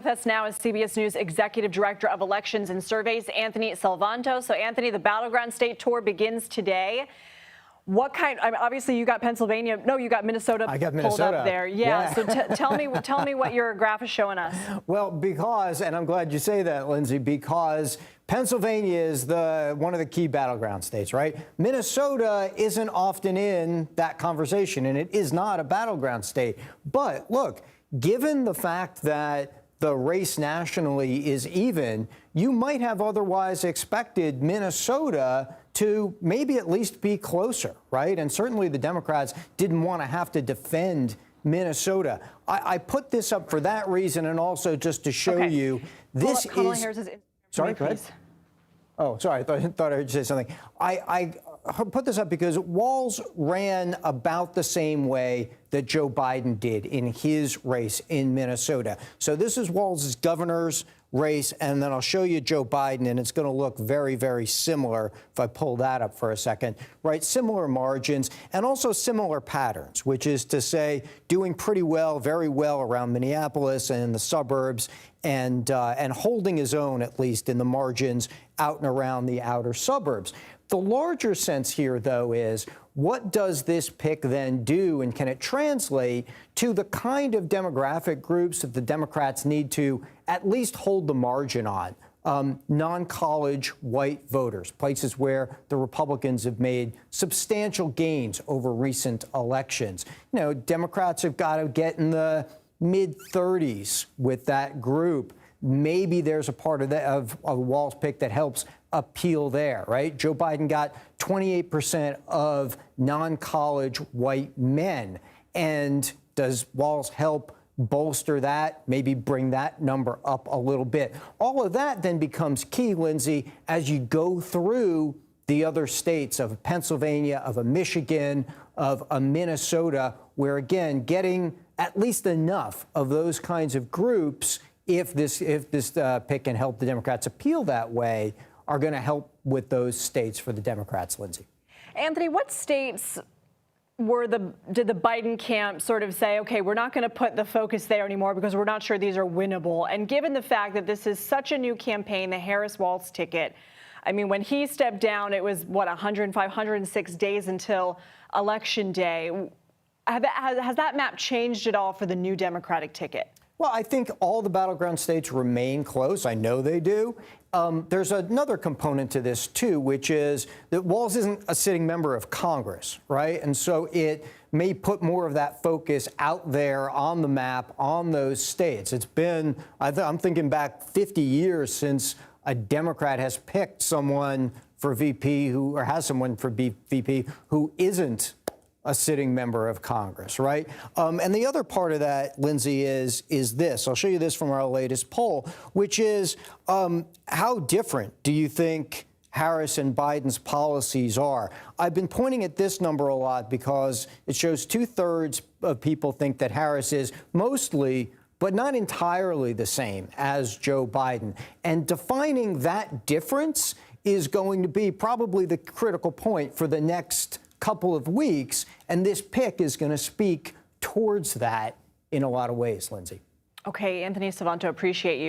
With us now is CBS News Executive Director of Elections and Surveys, Anthony Salvanto. So, Anthony, the battleground state tour begins today. What kind? I mean, obviously, you got Pennsylvania. No, you got Minnesota. I got pulled Minnesota up there. Yeah. So tell me what your graph is showing us. Well, because, and I'm glad you say that, Lindsay, because Pennsylvania is one of the key battleground states, right? Minnesota isn't often in that conversation, and it is not a battleground state. But look, given the fact that the race nationally is even, you might have otherwise expected Minnesota to maybe at least be closer, right? And certainly the Democrats didn't want to have to defend Minnesota. I put this up for that reason, and also just to show you this Kamala is. Harris's Sorry, go ahead. Oh, sorry. I thought I heard you say something. I put this up because Walz ran about the same way that Joe Biden did in his race in Minnesota. So this is Walz's governor's race, and then I'll show you Joe Biden, and it's going to look very, very similar if I pull that up for a second, right? Similar margins and also similar patterns, which is to say doing pretty well, very well around Minneapolis and the suburbs, and holding his own, at least in the margins out and around the outer suburbs. The larger sense here, though, is what does this pick then do, and can it translate to the kind of demographic groups that the Democrats need to at least hold the margin on? Non-college white voters, places where the Republicans have made substantial gains over recent elections. You know, Democrats have got to get in the mid-30s with that group. Maybe there's a part of Walz pick that helps appeal there, right? Joe Biden got 28% of non-college white men. And does Walz help bolster that, maybe bring that number up a little bit? All of that then becomes key, Lindsay, as you go through the other states of Pennsylvania, of a Michigan, of a Minnesota, where, again, getting at least enough of those kinds of groups, if this pick can help the Democrats appeal that way, are going to help with those states for the Democrats, Lindsay. Anthony, what states did the Biden camp sort of say, okay, we're not going to put the focus there anymore because we're not sure these are winnable? And given the fact that this is such a new campaign, the Harris-Walz ticket, I mean, when he stepped down, it was, what, 105, 106 days until Election Day. Has that map changed at all for the new Democratic ticket? Well, I think all the battleground states remain close. I know they do. There's another component to this, too, which is that Walz isn't a sitting member of Congress, right? And so it may put more of that focus out there on the map on those states. It's been, I'm thinking back 50 years since a Democrat has picked someone for VP or has someone for VP who isn't a sitting member of Congress, right? And the other part of that, Lindsay, is this. I'll show you this from our latest poll, which is how different do you think Harris and Biden's policies are? I've been pointing at this number a lot because it shows 2/3 of people think that Harris is mostly, but not entirely, the same as Joe Biden. And defining that difference is going to be probably the critical point for the next couple of weeks, and this pick is going to speak towards that in a lot of ways, Lindsay. Okay, Anthony Salvanto, appreciate you.